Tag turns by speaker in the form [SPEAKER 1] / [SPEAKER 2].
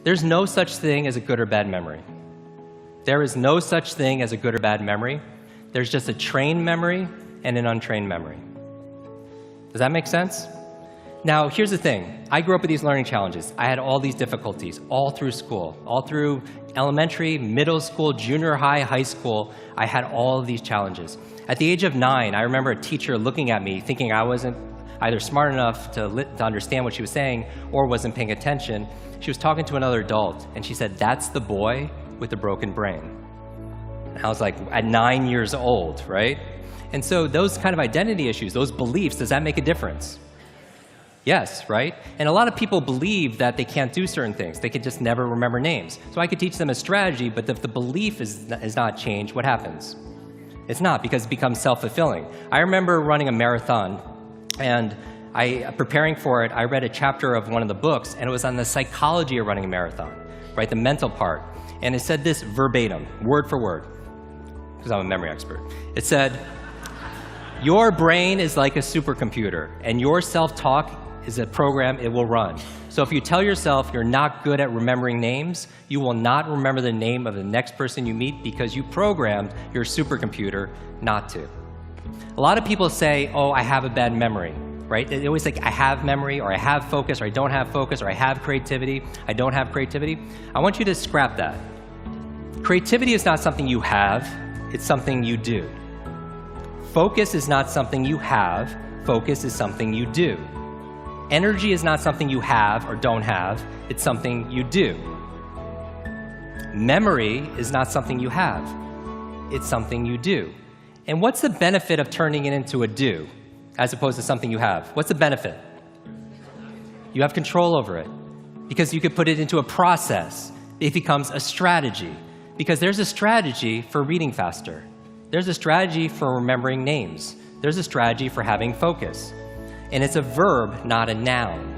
[SPEAKER 1] There's no such thing as a good or bad memory. There is no such thing as a good or bad memory. There's just a trained memory and an untrained memory. Does that make sense? Now, here's the thing. I grew up with these learning challenges. I had all these difficulties all through school, all through elementary, middle school, junior high, high school. I had all of these challenges. At the age of 9, I remember a teacher looking at me thinking I wasn't either smart enough to understand what she was saying or wasn't paying attention. She was talking to another adult, and she said, "That's the boy with the broken brain." And I was like, at 9 years old, right? And so those kind of identity issues, those beliefs, does that make a difference? Yes, right? And a lot of people believe that they can't do certain things. They can just never remember names. So I could teach them a strategy, but if the belief is not changed, what happens? It's not, because it becomes self-fulfilling. I remember running a marathon, and preparing for it, I read a chapter of one of the books, and it was on the psychology of running a marathon, right? The mental part. And it said this verbatim, word for word, because I'm a memory expert. It said, "Your brain is like a supercomputer, and your self-talk is a program it will run. So if you tell yourself you're not good at remembering names, you will not remember the name of the next person you meet because you programmed your supercomputer not to." A lot of people say, "Oh, I have a bad memory," right? They always think, "I have memory," or "I have focus," or "I don't have focus," or "I have creativity," "I don't have creativity." I want you to scrap that. Creativity is not something you have, it's something you do. Focus is not something you have, focus is something you do. Energy is not something you have or don't have, it's something you do. Memory is not something you have, it's something you do. And what's the benefit of turning it into a do, as opposed to something you have? What's the benefit? You have control over it, because you could put it into a process. It becomes a strategy, because there's a strategy for reading faster. There's a strategy for remembering names. There's a strategy for having focus. And it's a verb, not a noun.